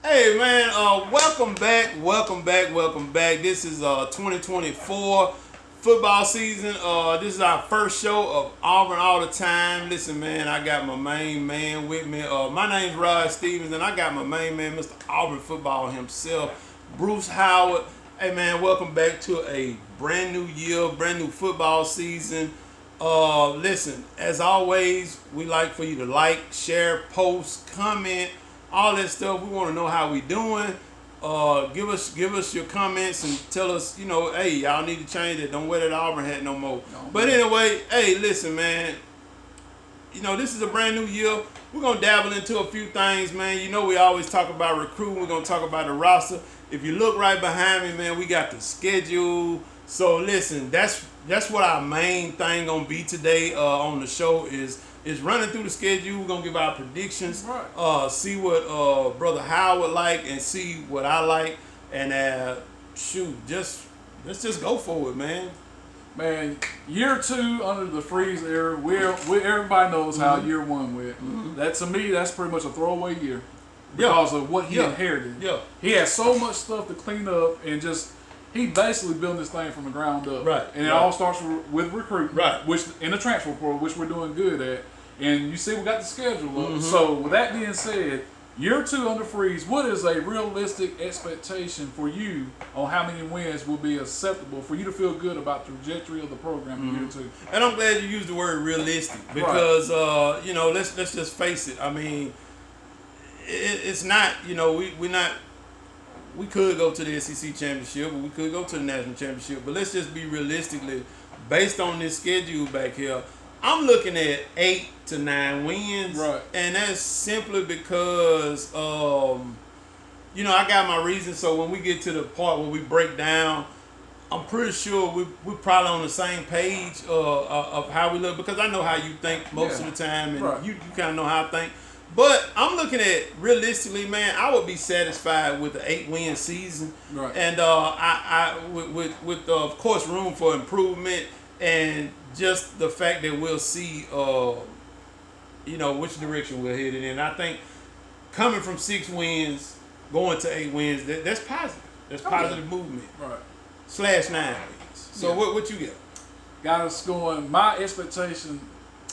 Hey man, welcome back. This is 2024 football season. This is our first show of Auburn all the time. Listen, man, I got my main man with me. My name's Rod Stevens, and I got my main man, Mr. Auburn football himself, Bruce Howard. Hey man, welcome back to a brand new year, brand new football season. Listen, as always, we like for you to like, share, post, comment, all that stuff. We want to know how we doing. Give us your comments and tell us, hey, y'all need to change it. Don't wear that Auburn hat no more. No, but anyway, hey, listen, man. This is a brand new year. We're gonna dabble into a few things, man. We always talk about recruiting. We're gonna talk about the roster. If you look right behind me, man, we got the schedule. So listen, that's what our main thing gonna be today on the show is running through the schedule. We're gonna give our predictions, right. See what Brother Howard like, and see what I like, and let's just go for it, man. Man, year two under the freeze era, everybody knows how year one went. Mm-hmm. That to me, that's pretty much a throwaway year because of what he inherited. Yeah, he had so much stuff to clean up and just. He basically built this thing from the ground up. Right. And it all starts with recruiting. Right. Which in the transfer portal, which we're doing good at. And you see we got the schedule up. Mm-hmm. So with that being said, year two under freeze, what is a realistic expectation for you on how many wins will be acceptable for you to feel good about the trajectory of the program in year two? And I'm glad you used the word realistic because let's just face it. I mean, it's not, we're not. We could go to the SEC championship, or we could go to the national championship. But let's just be realistically, based on this schedule back here, I'm looking at 8 to 9 wins. Right. And that's simply because, I got my reasons. So when we get to the part where we break down, I'm pretty sure we're probably on the same page of how we look, because I know how you think most of the time, and you kind of know how I think. But I'm looking at realistically, man. I would be satisfied with the 8-win season, right. And with of course room for improvement, and just the fact that we'll see, which direction we're headed in. I think coming from 6 wins, going to 8 wins, that's positive. That's positive movement. Right. /9 wins. So what you get? Got us going. My expectation,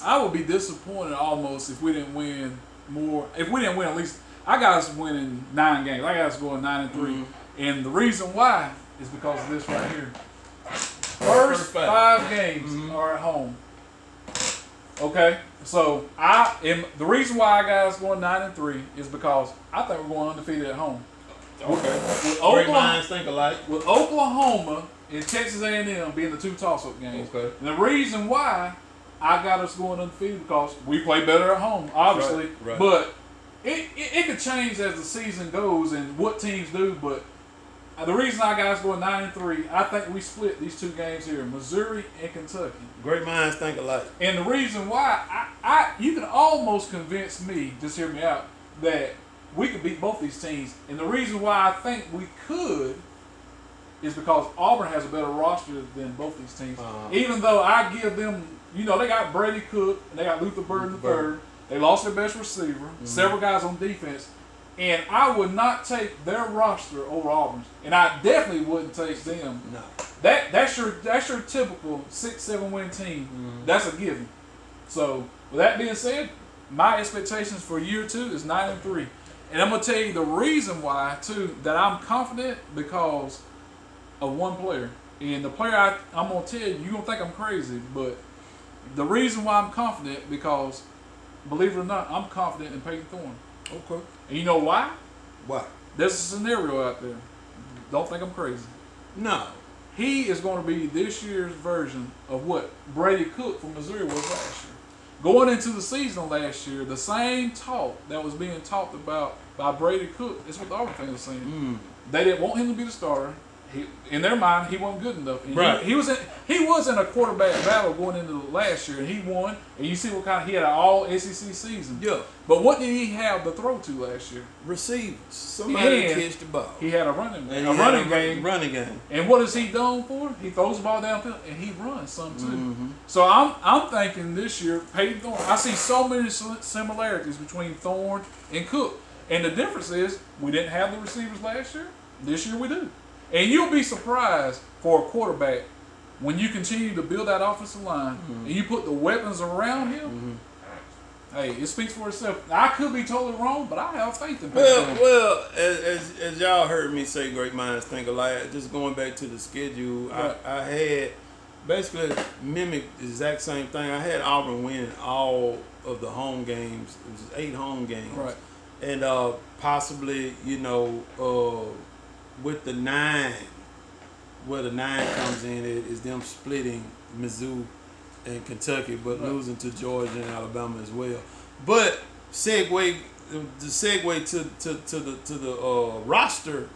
I would be disappointed almost if we didn't win more. If we didn't win at least, I got us winning 9 games. I got us going 9-3. Mm-hmm. And the reason why is because of this right here. First 5 games are at home. Okay? So the reason why I got us going 9-3 is because I think we're going undefeated at home. Okay. Great minds think alike. With Oklahoma and Texas A&M being the 2 toss-up games. Okay. And the reason why I got us going undefeated because we play better at home, obviously. Right. But it could change as the season goes and what teams do. But the reason I got us going 9-3, I think we split these 2 games here, Missouri and Kentucky. Great minds think alike. And the reason why, you can almost convince me, just hear me out, that we could beat both these teams. And the reason why I think we could is because Auburn has a better roster than both these teams. Even though I give them, they got Brady Cook, and they got Luther Burden III. They lost their best receiver, several guys on defense. And I would not take their roster over Auburn's. And I definitely wouldn't take them. No. That's your typical 6-7 win team. That's a given. So with that being said, my expectations for year 2 is 9-3. And I'm gonna tell you the reason why too that I'm confident because of one player. And the player I'm gonna tell you, you're gonna think I'm crazy, but the reason why I'm confident because, believe it or not, I'm confident in Peyton Thorne. Okay. And you know why? Why? There's a scenario out there. Don't think I'm crazy. No. He is going to be this year's version of what Brady Cook from Missouri was last year. Going into the season last year, the same talk that was being talked about by Brady Cook is what the Auburn fans are saying. They didn't want him to be the starter. In their mind, he wasn't good enough. And right. He was in a quarterback battle going into last year, and he won. And you see what kind of he had an all SEC season. Yeah. But what did he have to throw to last year? Receivers. Somebody to catch the ball. He had a running game. Running game. And what is he known for? He throws the ball downfield and he runs some too. So I'm thinking this year, Peyton Thorne. I see so many similarities between Thorne and Cook. And the difference is we didn't have the receivers last year. This year we do. And you'll be surprised for a quarterback when you continue to build that offensive line and you put the weapons around him. Hey, it speaks for itself. I could be totally wrong, but I have faith in Peyton Thorne. Well, as y'all heard me say, great minds think alike. Just going back to the schedule, Right. I had basically mimicked the exact same thing. I had Auburn winning all of the home games. It was 8 home games, Right. and possibly, with the 9, where the 9 comes in, it is them splitting Mizzou and Kentucky, but Right. losing to Georgia and Alabama as well. But the segue to the roster.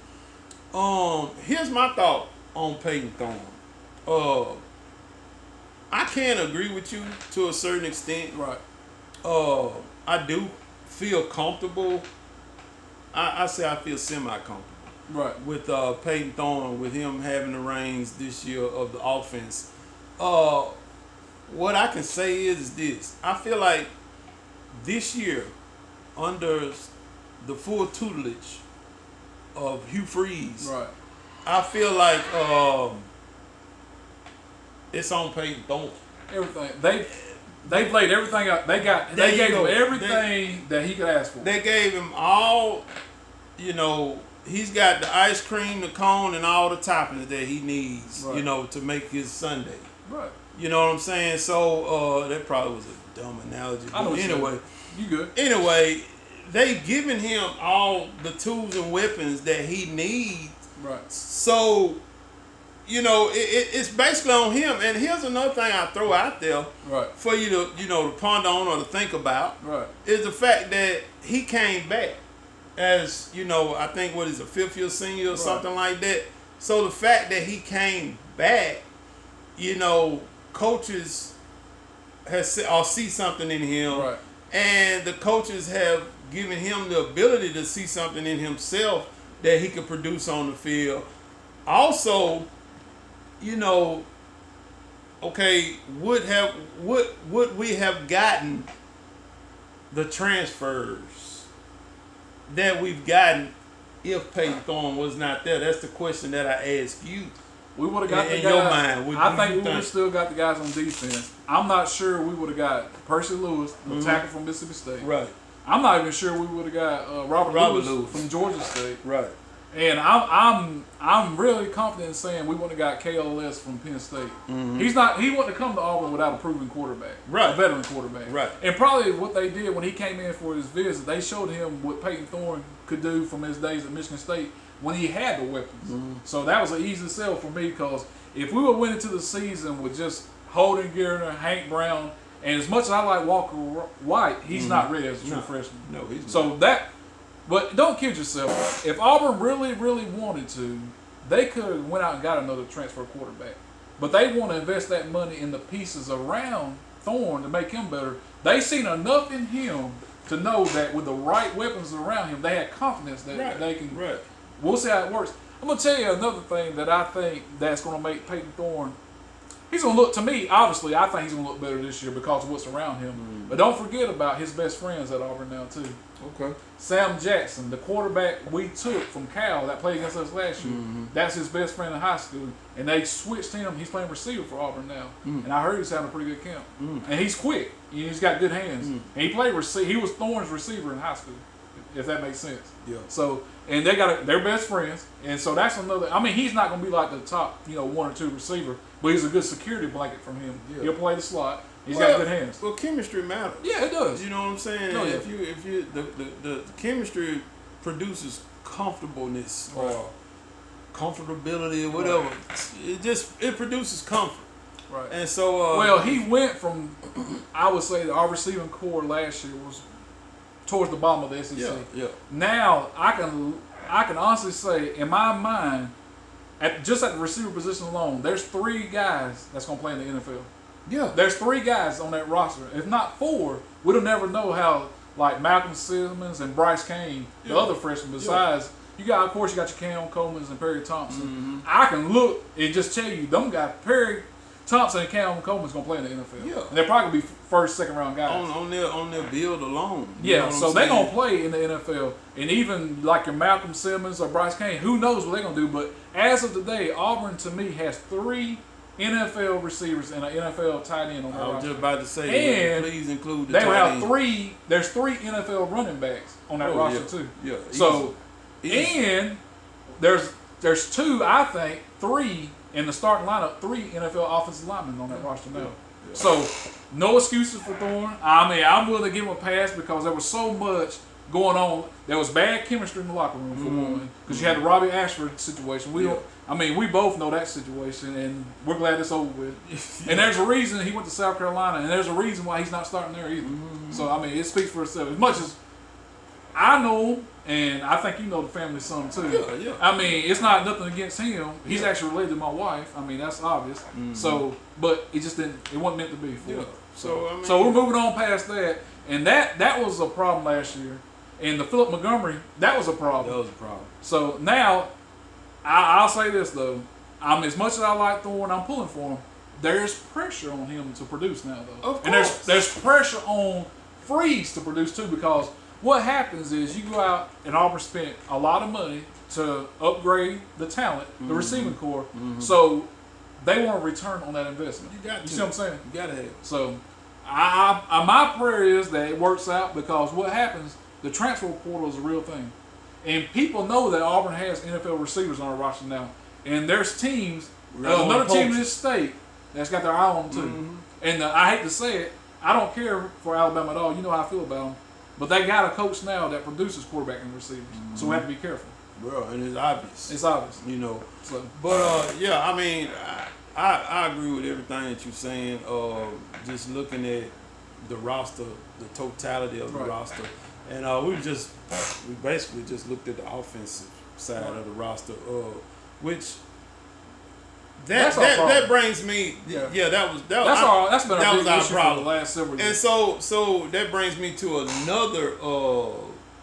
Here's my thought on Peyton Thorne. I can agree with you to a certain extent. Right. I do feel comfortable. I say I feel semi-comfortable. Right. With Peyton Thorne, with him having the reins this year of the offense. What I can say is this. I feel like this year, under the full tutelage of Hugh Freeze, Right. I feel like it's on Peyton Thorne. Everything. They played everything up. They gave him everything that he could ask for. They gave him all, he's got the ice cream, the cone, and all the toppings that he needs, Right. to make his sundae. Right. You know what I'm saying? So that probably was a dumb analogy. I know But what anyway, you good. Anyway, they giving him all the tools and weapons that he needs. Right. So, it's basically on him. And here's another thing I throw out there Right. for you to, to ponder on or to think about. Right. Is the fact that he came back as, I think what is a 5th-year senior or Right. something like that. So the fact that he came back, coaches see something in him, Right. and the coaches have given him the ability to see something in himself that he could produce on the field. Also, okay, would we have gotten the transfers that we've gotten if Peyton Thorne was not there? That's the question that I ask you. We would have got the in guys. your mind, what I do think you we would have think? still got the guys on defense. I'm not sure we would have got Percy Lewis, the tackle from Mississippi State. Right. I'm not even sure we would have got Robert Lewis from Georgia State. Right. And I'm really confident in saying we wouldn't have got KLS from Penn State. He wouldn't have come to Auburn without a proven quarterback, Right. a veteran quarterback. Right. And probably what they did when he came in for his visit, they showed him what Peyton Thorne could do from his days at Michigan State when he had the weapons. So that was an easy sell for me, because if we would went into the season with just Holden Gardner, Hank Brown, and as much as I like Walker White, he's not ready as a true freshman. No, he's not. So but don't kid yourself. If Auburn really, really wanted to, they could have went out and got another transfer quarterback. But they want to invest that money in the pieces around Thorne to make him better. They seen enough in him to know that with the right weapons around him, they had confidence that they can. Right. We'll see how it works. I'm going to tell you another thing that I think that's going to make Peyton Thorne, he's going to look, to me, obviously, I think he's going to look better this year because of what's around him. But don't forget about his best friends at Auburn now, too. Okay. Sam Jackson, the quarterback we took from Cal that played against us last year, that's his best friend in high school. And they switched him. He's playing receiver for Auburn now. And I heard he's having a pretty good camp. And he's quick. He's got good hands. And he played he was Thorne's receiver in high school, if that makes sense. Yeah. So, and they're best friends. And so that's another, I mean, he's not going to be like the top, 1 or 2 receiver, but he's a good security blanket from him. Yeah. He'll play the slot. He's got good hands. Well, chemistry matters. Yeah, it does. You know what I'm saying? Oh, yeah. If you the chemistry produces comfortableness or comfortability or whatever. Right. It produces comfort. Right. And so well, he went from, I would say, our receiving core last year was towards the bottom of the SEC. Yeah. Now I can honestly say, in my mind, just at the receiver position alone, there's 3 guys that's gonna play in the NFL. Yeah. There's 3 guys on that roster. If not 4, we'll never know how, like Malcolm Simmons and Bryce Kane, the other freshmen, besides, you got your Cam Coleman and Perry Thompson. I can look and just tell you, them guys, Perry Thompson and Cam Coleman's going to play in the NFL. Yeah. And they're probably going to be first, second round guys. On their build alone. Yeah, so they're going to play in the NFL. And even like your Malcolm Simmons or Bryce Kane, who knows what they're going to do. But as of today, Auburn, to me, has 3 NFL receivers and an NFL tight end on their roster. I was just about to say, and please include the they tight will have end. 3. There's 3 NFL running backs on that roster too. Yeah. So easy. and there's 2, I think, 3 in the starting lineup. 3 NFL offensive linemen on that roster now. Yeah. So no excuses for Thorne. I mean, I'm willing to give him a pass because there was so much going on. There was bad chemistry in the locker room for one, because you had the Robbie Ashford situation. We both know that situation, and we're glad it's over with. And there's a reason he went to South Carolina, and there's a reason why he's not starting there either. So I mean, it speaks for itself. As much as I know him, and I think you know the family some too. Yeah. I mean, it's not nothing against him. He's actually related to my wife. I mean, that's obvious. So, but it just didn't. It wasn't meant to be. For him. So I mean, So we're moving on past that, and that was a problem last year. And the Philip Montgomery, that was a problem. that was a problem. So now, I'll say this though, as much as I like Thorne, I'm pulling for him. There's pressure on him to produce now though, Of and there's pressure on Freeze to produce too, because what happens is you go out and Auburn spent a lot of money to upgrade the talent, the receiving core, so they want a return on that investment. You see what I'm saying? You gotta have it. So, my prayer is that it works out, because what happens, the transfer portal is a real thing. And people know that Auburn has NFL receivers on our roster now. And there's teams, another team in this state that's got their eye on them too. And I hate to say it, I don't care for Alabama at all. You know how I feel about them. But they got a coach now that produces quarterback and receivers. So we have to be careful. Bro, and it's obvious. It's obvious. You know. So, But yeah, I mean, I agree with everything that you're saying. Just looking at the roster, the totality of the roster, and we basically just looked at the offensive side of the roster, which that brings me. Yeah, that's been a big issue for the last several years. And so that brings me to another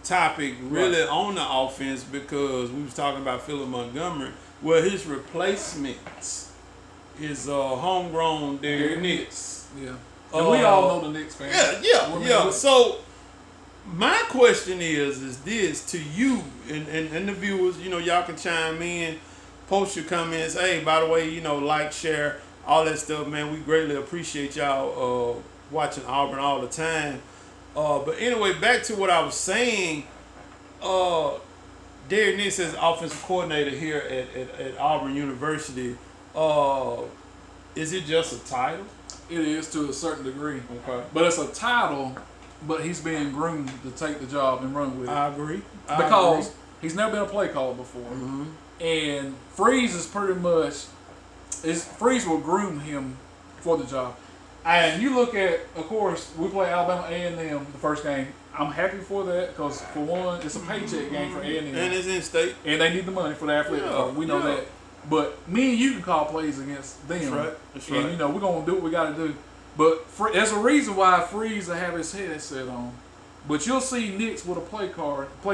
topic, really on the offense, because we was talking about Philip Montgomery, where his replacements is homegrown Derrick Nix. Yeah. And we all know the Knicks fans. Yeah. So my question is this to you and the viewers, y'all can chime in, post your comments. Hey, by the way, like, share, all that stuff, man. We greatly appreciate y'all watching Auburn all the time. But anyway, back to what I was saying. Derrick Nix is offensive coordinator here at Auburn University. Is it just a title? It is, to a certain degree. Okay. But it's a title, but he's being groomed to take the job and run with it. I agree. Because he's never been a play caller before. And Freeze is pretty much, Freeze will groom him for the job. And you look at, of course, we play Alabama A&M the first game. I'm happy for that, because for one, it's a paycheck game for A&M. And it's in state. And they need the money for the athletic department. We know that. But me and you can call plays against them. That's right. And, we're going to do what we got to do. But there's a reason why Freeze will have his headset on. But you'll see Nix with a play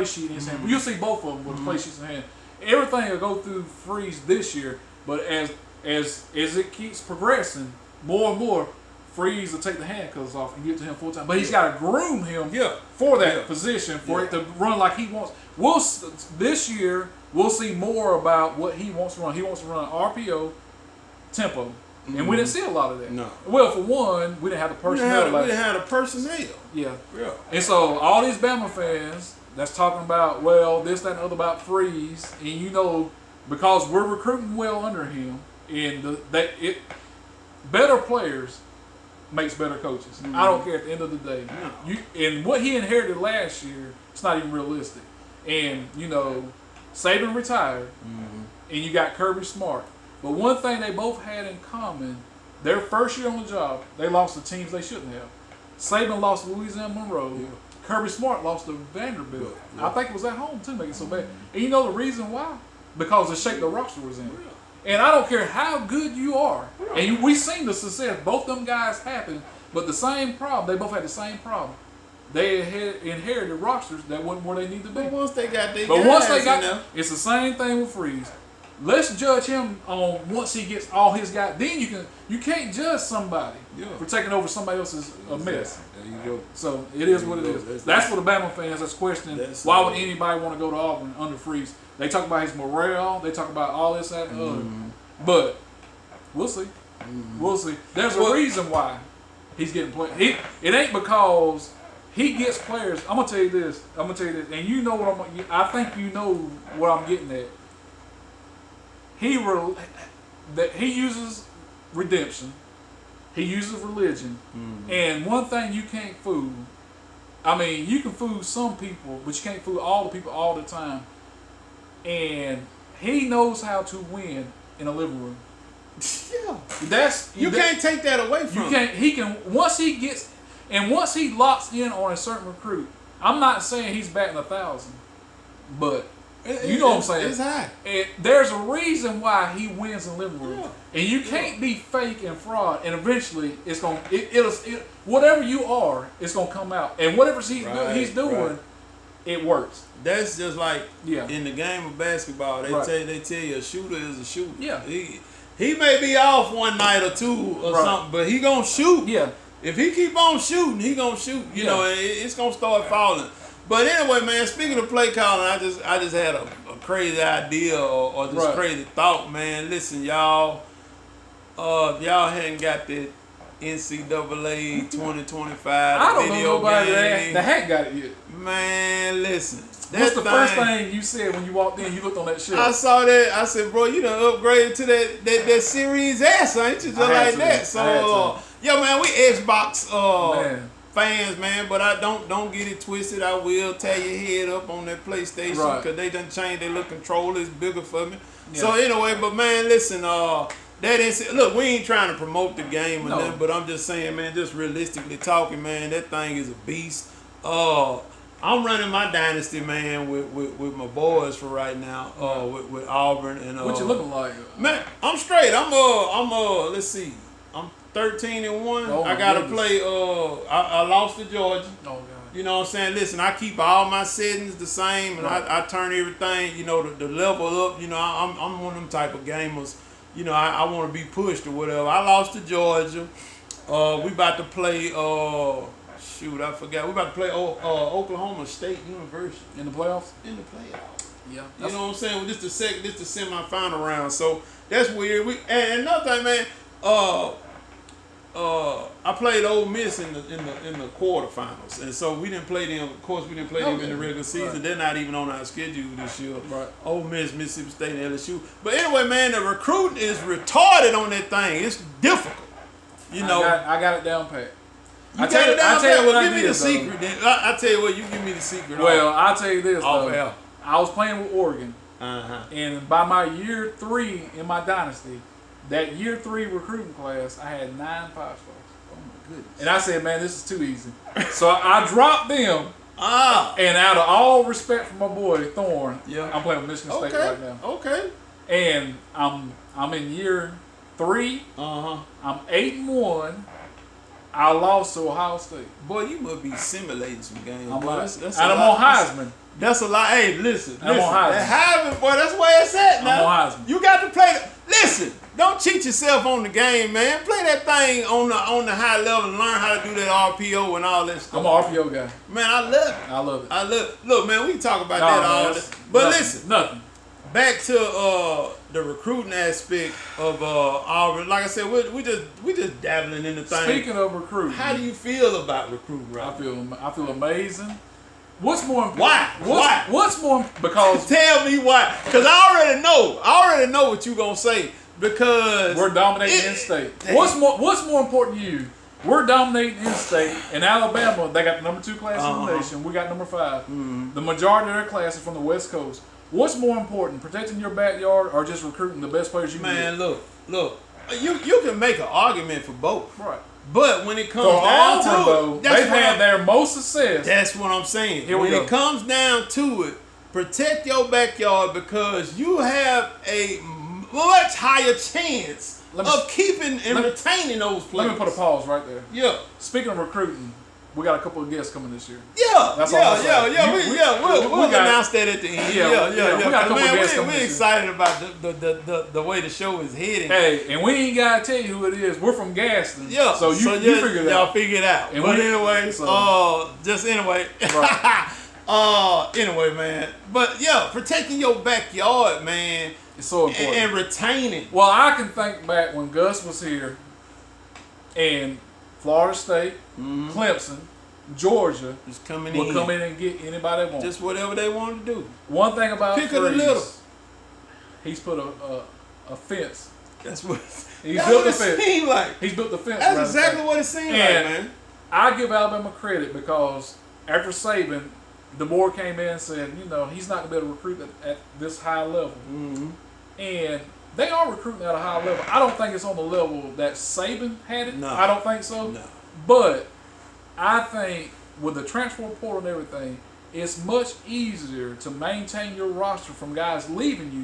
sheet in his hand. You'll see both of them with play sheets in hand. Everything will go through Freeze this year. But as it keeps progressing, more and more, Freeze will take the handcuffs off and give it to him full time. But he's got to groom him for that position, for it to run like he wants. This year, we'll see more about what he wants to run. He wants to run RPO, tempo. And we didn't see a lot of that. No. Well, for one, we didn't have the personnel. We didn't have the personnel. Yeah. And so all these Bama fans that's talking about, well, this, that, and the other about Freeze, and because we're recruiting well under him, and better players makes better coaches. I don't care at the end of the day. No. And what he inherited last year, it's not even realistic. And, Saban retired, and you got Kirby Smart. But one thing they both had in common, their first year on the job, they lost to teams they shouldn't have. Saban lost to Louisiana Monroe. Yeah. Kirby Smart lost to Vanderbilt. Yeah. I think it was at home, too, making it so bad. And you know the reason why? Because the shape the roster was in. Yeah. And I don't care how good you are. Yeah. And we've seen the success. Both them guys happened, but the same problem. They both had the same problem. They had inherited rosters that wasn't where they need to be. But once they got it's the same thing with Freeze. let's judge him on once he gets all his guys. Then you can't judge somebody for taking over somebody else's mess. There you go. So it is what it is. That's for the Bama fans that's questioning why would anybody want to go to Auburn under Freeze. They talk about his morale. They talk about all this, that, and other. But we'll see. We'll see. There's a reason why he's getting played. It ain't because he gets players. I'm gonna tell you this. And you know what I think you know what I'm getting at. He uses redemption. He uses religion. And one thing you can't fool. I mean, you can fool some people, but you can't fool all the people all the time. And he knows how to win in a living room. Yeah, you can't take that away from him. You can't. He can once he locks in on a certain recruit. I'm not saying he's batting 1,000, but you know what I'm saying. It's high. And there's a reason why he wins in the living room, and you can't be fake and fraud. And eventually, it's gonna whatever you are, it's gonna come out. And whatever he's doing, it works. That's just like in the game of basketball. They tell you a shooter is a shooter. Yeah. He may be off one night or two or something, but he gonna shoot. Yeah. If he keep on shooting, he gonna shoot. You know, and it's gonna start falling. But anyway, man, speaking of play calling, I just had a crazy idea or just crazy thought, man. Listen, y'all, if y'all hadn't got that NCAA 2025 I don't video know nobody game, that hadn't got it yet. Man, listen. What's the first thing you said when you walked in? You looked on that shit. I saw that. I said, bro, you done upgraded to that Series S, ain't you? Just like that. So, yo, man, we Xbox fans, man, but I don't get it twisted. I will tear your head up on that PlayStation because they done changed their little controller. It's bigger for me. Yeah. So anyway, but man, listen, look, we ain't trying to promote the game or nothing, but I'm just saying, man, just realistically talking, man, that thing is a beast. I'm running my dynasty, man, with my boys for right now, with Auburn and what you looking like? Man, I'm straight. I'm let's see. I'm 13-1. Oh, I gotta play. I lost to Georgia. Oh God. You know what I'm saying? Listen, I keep all my settings the same, and I turn everything, you know, the level up. You know, I'm one of them type of gamers. You know, I want to be pushed or whatever. I lost to Georgia. We about to play. Shoot, I forgot. We about to play Oklahoma State University in the playoffs. In the playoffs. Yeah. You know what I'm saying? This the semifinal round. So that's weird. And another thing, man. I played Ole Miss in the quarterfinals, and so we didn't play them. Of course, we didn't play them in the regular season. Right. They're not even on our schedule this year. Right. Ole Miss, Mississippi State, and LSU. But anyway, man, the recruiting is retarded on that thing. It's difficult. You know, I got it down pat. I tell you what, give me the secret. Then I tell you what, you give me the secret. Well, I'll tell you this. I was playing with Oregon, and by my year 3 in my dynasty, that year 3 recruiting class, I had 9 5-stars. Oh my goodness! And I said, man, this is too easy. So I dropped them. And out of all respect for my boy Thorne, I'm playing with Michigan State right now. Okay. And I'm in year 3. I'm 8-1. I lost to Ohio State. Boy, you must be simulating some games. I'm on Heisman. That's a lot. Hey, listen. I'm on Heisman. That Heisman, boy, that's where it's at now. I'm on Heisman. You got to play. Listen, don't cheat yourself on the game, man. Play that thing on the high level and learn how to do that RPO and all that stuff. I'm an RPO guy. Man, I love it. I love it. Look, man, we can talk about that all day. But listen. Nothing. Back to the recruiting aspect of Auburn. Like I said, we just dabbling in the thing. Speaking of recruiting, how do you feel about recruiting, right? I feel amazing. What's more important? Why? What's more? Because tell me why. Because I already know what you gonna say. Because we're dominating in state. What's more important to you? We're dominating in state. In Alabama, they got the number 2 class in the nation. We got number 5. Mm-hmm. The majority of their class is from the West Coast. What's more important, protecting your backyard or just recruiting the best players you can get? Man, look. You can make an argument for both. Right. But when it comes down to it, they've had their most success. That's what I'm saying. When it comes down to it, protect your backyard because you have a much higher chance of keeping and retaining those players. Let me put a pause right there. Yeah. Speaking of recruiting, we got a couple of guests coming this year. Yeah, That's all I'm saying. We'll announce that at the end. Yeah. We got a couple of guests coming We're this excited about the way the show is heading. Hey, and we ain't gotta tell you who it is. We're from Gaston. Yeah, so you figure it out. Y'all figure it out. And but anyway, just anyway. Right. Anyway, man. But yeah, protecting your backyard, man. It's so important. And retaining. Well, I can think back when Gus was here, and Florida State, Clemson, Georgia just come in and get anybody they want. Just whatever they want to do. One thing about Pick of the litter. He's put a fence. That's what He's built the it fence. seemed like. He's built the fence. That's exactly what it seemed like, man. I give Alabama credit because after Saban, the board came in and said, he's not going to be able to recruit at this high level. Mm-hmm. And they are recruiting at a high level. I don't think it's on the level that Saban had it. No. I don't think so. No. But I think with the transfer portal and everything, it's much easier to maintain your roster from guys leaving you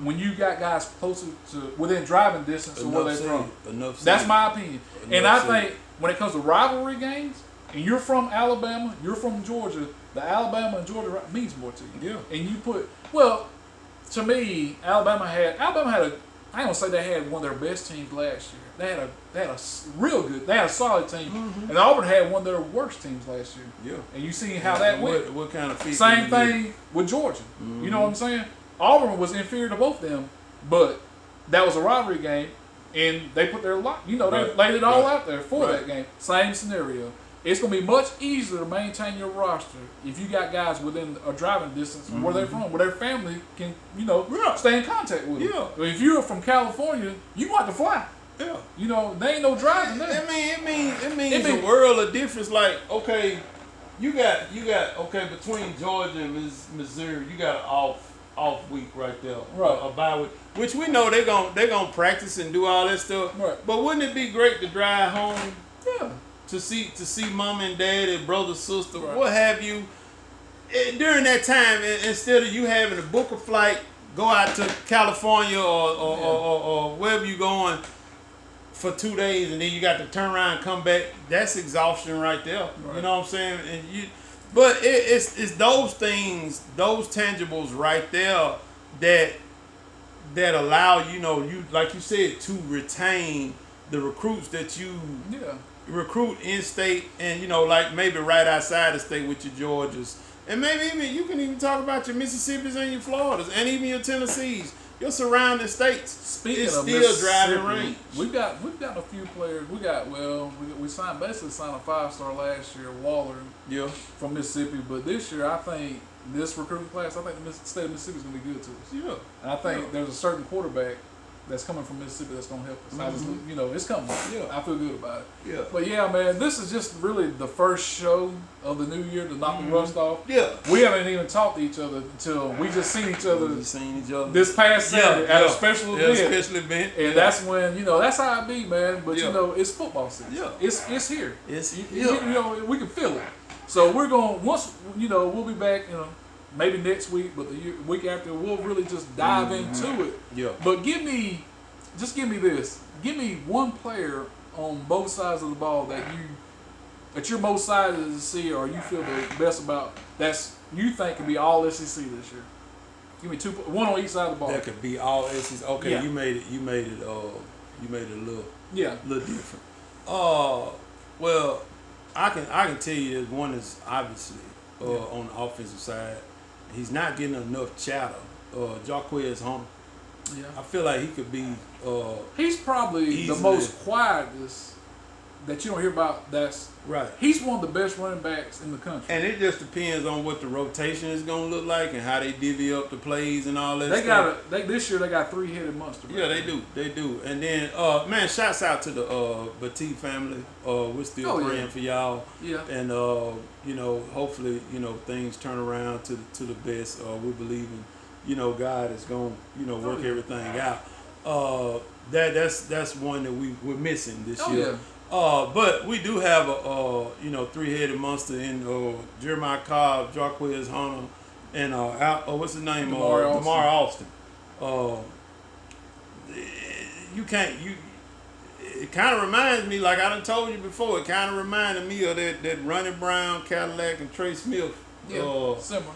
when you got guys closer to within driving distance of where they're from. That's my opinion. And I think when it comes to rivalry games, and you're from Alabama, you're from Georgia, the Alabama and Georgia means more to you. Yeah. And you to me, Alabama had I ain't gonna say they had one of their best teams last year. They had a real good, they had a solid team. And Auburn had one of their worst teams last year. Yeah. And you seen how that went. What kind of feat? Same thing with Georgia. You know what I'm saying? Auburn was inferior to both them, but that was a rivalry game, and they put their lot. They laid it all out there for that game. Same scenario. It's going to be much easier to maintain your roster if you got guys within a driving distance from where they're from, where their family can, stay in contact with them. Yeah. If you're from California, you want to fly. Yeah. There ain't no driving there. It means a world of difference. Like, okay, you got between Georgia and Missouri, you got an off week right there, a bye week, which we know they're gonna practice and do all that stuff. Right. But wouldn't it be great to drive home? Yeah. To see mom and dad and brother, sister, what have you, during that time, instead of you having to book a flight, go out to California or wherever you going for 2 days, and then you got to turn around and come back. That's exhaustion right there. Right. You know what I'm saying? But it's those things, those tangibles right there that allow you like you said, to retain the recruits that you recruit in state, and like maybe right outside the state with your Georgias, and maybe even you can even talk about your Mississippis and your Floridas, and even your Tennessees, your surrounding states. Speaking it's of still driving range. We've got a few players. We basically signed a 5-star last year, Waller, from Mississippi. But this year, I think this recruiting class, the state of Mississippi is going to be good to us. Yeah, and I think there's a certain quarterback that's coming from Mississippi that's going to help us. It's coming. Yeah. I feel good about it. Yeah. But yeah, man, this is just really the first show of the new year to knock the rust off. Yeah. We haven't even talked to each other until we just seen each other this past Saturday at a special event. And that's when, that's how it be, man. But it's football season. Yeah. It's here. We can feel it. So we're going we'll be back, maybe next week, but the week after, we'll really just dive into it. Yeah. But give me this. Give me one player on both sides of the ball that you're most excited to see, or you feel the best about, that's you think could be all SEC this year. Give me one on each side of the ball. That could be all SEC. Okay, yeah. You made it a little different. Well, I can tell you there's one that's obviously on the offensive side. He's not getting enough chatter. Jarquez Hunter. Yeah. I feel like he could be. He's probably the most quietest that you don't hear about. That's right. He's one of the best running backs in the country. And it just depends on what the rotation is going to look like and how they divvy up the plays and all that. This year they got 3-headed monster. Yeah, they do. And then, man, shouts out to the Batit family. We're still praying for y'all. Yeah. And hopefully, things turn around to the best. We believe in, God is going to, work everything out. That's one that we're missing this year. Yeah. But we do have a 3-headed monster in Jeremiah Cobb, Jarquez Hunter, and what's his name? Damar Alston. it kind of reminds me, like I done told you before, it kind of reminded me of that Ronnie Brown, Cadillac, and Trey Smith similar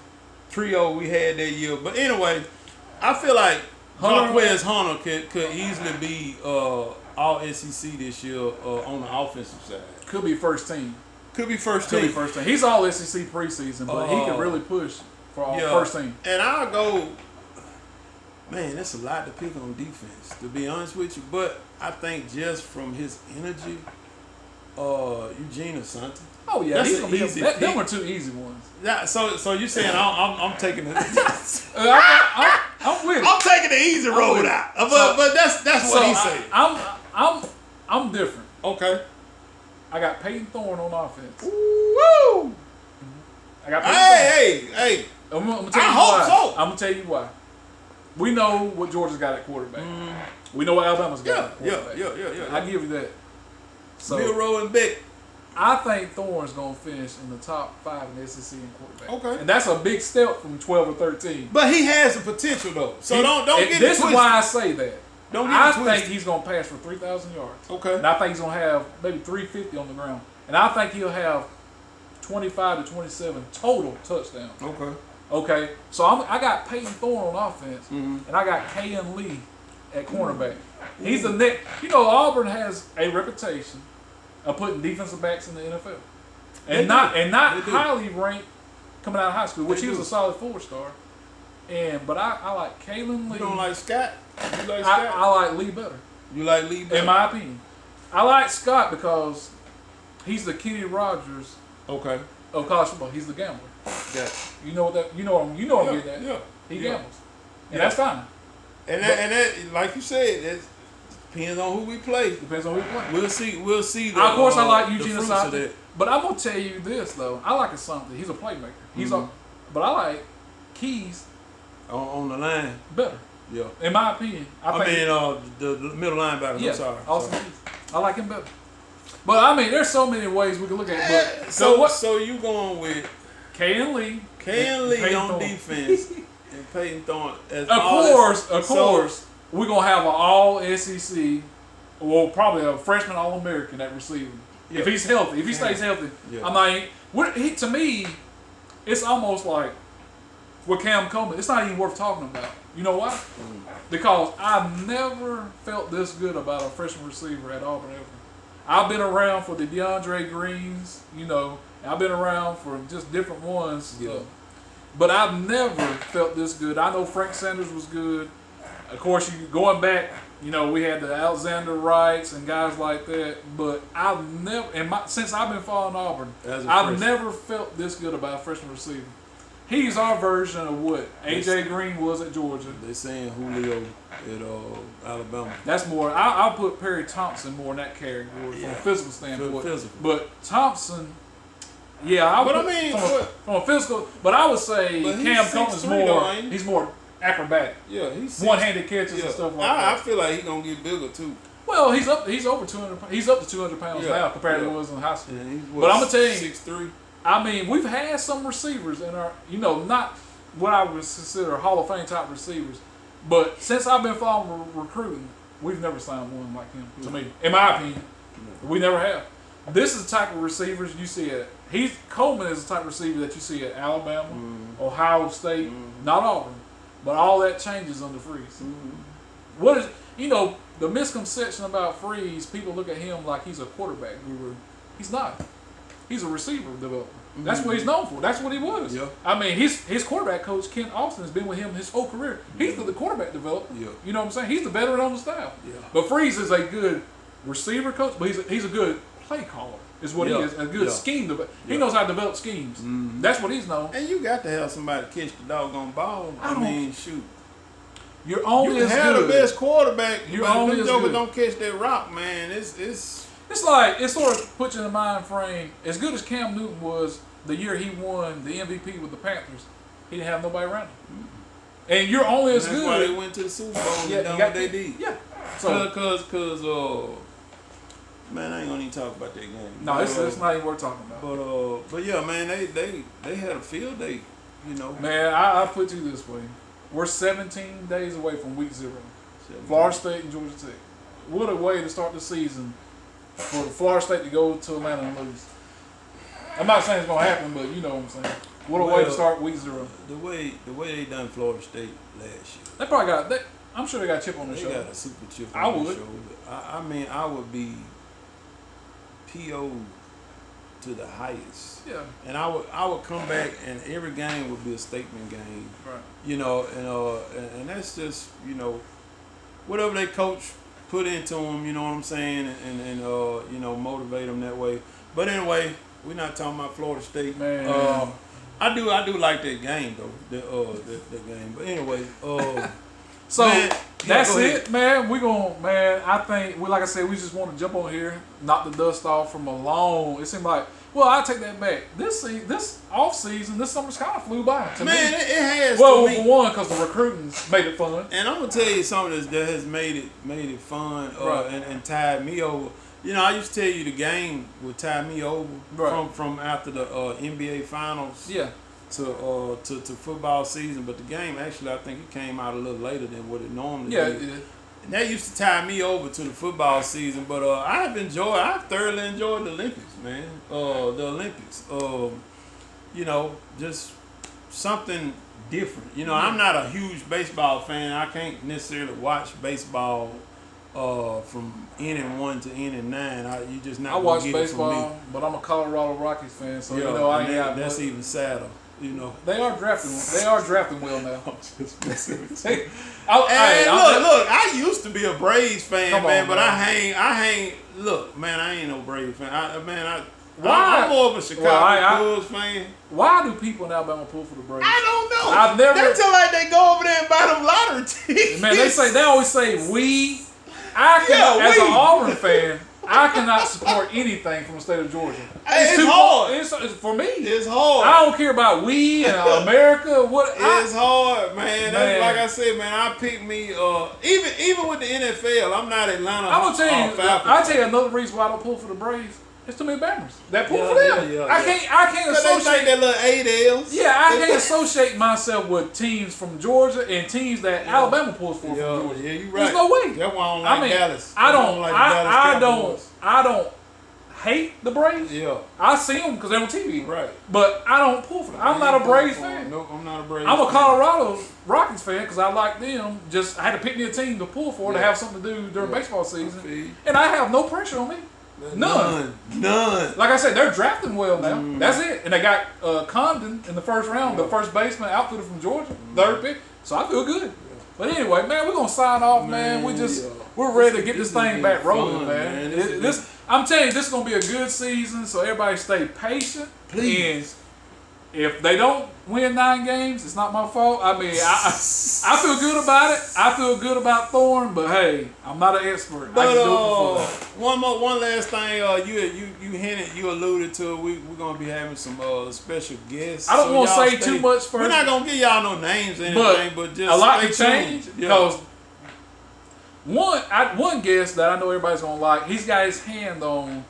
trio we had that year. But anyway, I feel like Marquez Hunter could easily be all SEC this year on the offensive side. Could be first team. Could be first team. He's all SEC preseason, but he can really push for all first team. And I'll go, man, that's a lot to pick on defense, to be honest with you. But I think just from his energy, Eugene Asante. Oh yeah, that's he's gonna be easy. Them were two easy ones. Yeah, so you saying I'm taking the I'm with it. I'm taking the easy road out. But that's what he said. I'm different. Okay. I got Peyton Thorne on offense. Woo! I got Peyton Thorne. Hey. I'm gonna tell you why. I'm gonna tell you why. We know what Georgia's got at quarterback. We know what Alabama's got at quarterback. Yeah. I give you that. So Milroe and Beck. I think Thorne's gonna finish in the top 5 in the SEC in quarterback. Okay. And that's a big step from 12 or 13. But he has the potential though. So don't get it This twisted. is why I say that. Don't get it twisted. I think he's gonna pass for 3,000 yards. Okay. And I think he's gonna have maybe 350 on the ground. And I think he'll have 25 to 27 total touchdowns. Okay. So I got Peyton Thorne on offense, and I got Kayan Lee at cornerback. He's the next. You know, Auburn has a reputation of putting defensive backs in the NFL, and not highly ranked coming out of high school, which he was a solid 4-star. But I like Kayan Lee. You don't like Scott? You like Scott? I like Lee better. You like Lee better? In my opinion, I like Scott because he's the Kenny Rogers of college football. He's the gambler. Yeah. You know what I'm getting at. Yeah. He gambles, and that's fine. And that, like you said, it depends on who we play. Depends on who we play. We'll see. Of course, I like Eugene Asante, but I'm gonna tell you this though. I like Asante. He's a playmaker. But I like Keys on the line better. Yeah. In my opinion, I think the middle linebacker. Yeah, I'm sorry. Austin Keys. I like him better. But I mean, there's so many ways we can look at it. But so you going with Kayan Lee on defense and Peyton Thorne as of course, we're gonna have an all SEC, well, probably a freshman All-American at receiver. Yeah. If he's healthy, if he stays healthy. Yeah. I mean, to me, it's almost like with Cam Coleman, it's not even worth talking about. You know why? Because I've never felt this good about a freshman receiver at Auburn ever. I've been around for the DeAndre Greens, I've been around for just different ones. Yeah. But I've never felt this good. I know Frank Sanders was good. Of course, going back, we had the Alexander Wrights and guys like that. But I've never, since I've been following Auburn, I've never felt this good about a freshman receiver. He's our version of what A.J. Green was at Georgia. They're saying Julio at Alabama. That's more. I'll put Perry Thompson more in that category from a physical standpoint. But Thompson, from a physical. But I would say Cam Coleman's more. He's more acrobatic. Yeah, he's one-handed catches and stuff like that. I feel like he's gonna get bigger too. Well, he's over 200. He's up to 200 pounds now compared to what he was in high school. But I'm gonna tell you, 6'3". I mean, we've had some receivers in our, not what I would consider Hall of Fame type receivers, but since I've been following recruiting, we've never signed one like him. To me, in my opinion, we never have. This is the type of receivers you see at. Coleman is the type of receiver that you see at Alabama, Ohio State, not Auburn, but all that changes under Freeze. What is the misconception about Freeze? People look at him like he's a quarterback guru. He's not. He's a receiver developer. That's what he's known for. That's what he was. Yeah. I mean, his quarterback coach, Ken Austin, has been with him his whole career. He's the quarterback developer. Yeah. You know what I'm saying? He's the veteran on the staff. Yeah. But Freeze is a good receiver coach, but he's a good play caller, is what he is. A good scheme developer. He knows how to develop schemes. That's what he's known. And you got to have somebody catch the doggone ball. I mean, shoot. You're only as good. You have the best quarterback. You're only as good. Don't catch that rock, man. It's like, it sort of puts you in the mind frame. As good as Cam Newton was the year he won the MVP with the Panthers, he didn't have nobody around him. And you're only as good. That's why they went to the Super Bowl and done what they did. Yeah. So, Cause man, I ain't gonna even talk about that game. No, it's not even worth talking about. But yeah, man, they had a field day, Man, I put you this way. We're 17 days away from week 0. Florida State and Georgia Tech. what a way to start the season for Florida State to go to Atlanta and lose. I'm not saying it's gonna happen, but you know what I'm saying. What a way to start week 0. The way they done Florida State last year. They probably got. I'm sure they got a chip on their shoulder. They got a super chip I on would. their shoulder. I mean, I would be PO to the highest. Yeah. And I would come back, and every game would be a statement game. Right. You know, and that's just, you know, whatever they coach put into them. You know what I'm saying, and you know, motivate them that way. But anyway, we're not talking about Florida State. Man. I do like that game though. That game. But anyway, so man, that's it, man. I think like I said, we just want to jump on here, knock the dust off from a long. It seemed like, well, I take that back. This off season, this summer's kind of flew by. To man, me. it has. Well, to me. for one, because the recruiting's made it fun. And I'm gonna tell you something that has made it fun Right. and tied me over. You know, I used to tell you the game would tie me over from after the NBA Finals Yeah. to football season, but the game actually I think it came out a little later than what it normally Yeah, did. it did. And that used to tie me over to the football season, but I've thoroughly enjoyed the Olympics, man. The Olympics, you know, just something different. You know, I'm not a huge baseball fan. I can't necessarily watch baseball from inning 1 to inning 9. You just not. I watch get it from me. baseball, but I'm a Colorado Rockies fan, so Yeah, you know I and ain't got that's much. even sadder. You know. They are drafting well now. I'm just messing with you. Hey, Look, I used to be a Braves fan, Come on, man, but man. I hang. Look, man, I ain't no Braves fan. Why? I'm more of a Chicago Bulls fan. Why do people in Alabama pull for the Braves? I don't know. I've never. They tell like they go over there and buy them lottery tickets. Man, they always say we. As an Auburn fan, I cannot support anything from the state of Georgia. It's too hard. It's for me. It's hard. I don't care about we and America. It's hard, man. That's Man. like I said, man. I pick me. Even with the NFL, I'm not Atlanta. I'm gonna tell you. Falcons. I'll tell you another reason why I don't pull for the Braves. It's too many Bammers that pull Yeah, for them. yeah, I can't Cause they think associate. that little 8 L's. Yeah, I can't associate myself with teams from Georgia and teams that Alabama pulls for from Georgia. Yeah, you right. There's no way. That's why I don't like Dallas. I don't. like the Dallas Cowboys. I don't hate the Braves. Yeah. I see them because they're on TV. Right. But I don't pull for them. I'm not a Braves fan. Nope, I'm not a Braves I'm a fan. Colorado Rockies fan because I like them. Just I had to pick me a team to pull for to Yeah. have something to do during baseball I feel season, you. and I have no pressure on me. None. Like I said, they're drafting well now. That's it. And they got Condon in the first round, the first baseman outfitter from Georgia, third pick. So I feel good. But anyway, man, we're gonna sign off, man. We're ready to get this thing back rolling, man. I'm telling you, this is gonna be a good season. So everybody stay patient, Please. And if they don't win 9 games, it's not my fault. I mean, I feel good about it. I feel good about Thorne, but hey, I'm not an expert. I just do it for fun. one last thing. You hinted, you alluded to. We're gonna be having some special guests. I don't want to y'all say too much first. We're not gonna give y'all no names or anything, but just a lot to stay change tuned. because one guest that I know everybody's gonna like. He's got his hand on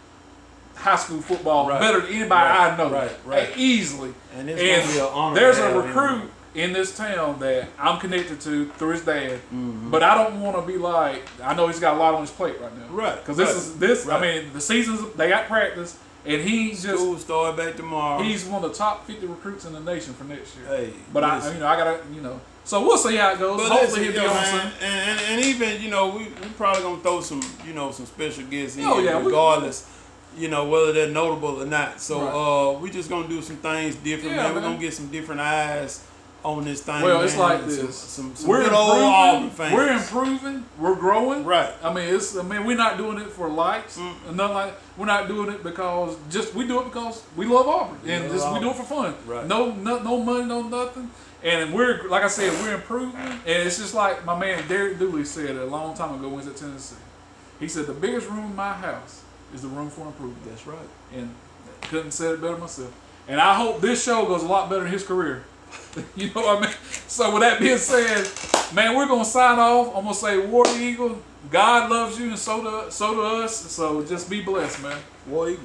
high school football better than anybody I know. Right. Easily. And it's gonna be an honor. There's to a have recruit him. in this town that I'm connected to through his dad, but I don't want to be like. I know he's got a lot on his plate right now. Right. Because this. I mean, the seasons they got practice, and he's just. School start back tomorrow. He's one of the top 50 recruits in the nation for next year. Hey, but I gotta. So we'll see how it goes. But hopefully listen, he'll be on man, some. and even we probably gonna throw some some special guests in Oh, yeah, regardless. Whether they're notable or not. So we just gonna do some things different, man. We're gonna get some different eyes on this thing. Well, man. it's like this. Some We're good old Auburn improving. fans. We're improving. We're growing. Right. I mean, we're not doing it for likes and nothing like that. We're not doing it because we do it because we love Auburn and we do it for fun. Right. No money, no nothing. And we're like I said, we're improving. And it's just like my man Derek Dooley said a long time ago when he was at Tennessee. He said the biggest room in my house is the room for improvement. That's right. And couldn't say it better myself. And I hope this show goes a lot better in his career. You know what I mean? So with that being said, man, we're gonna sign off. I'm gonna say War Eagle, God loves you and so do us. So just be blessed, man. War Eagle.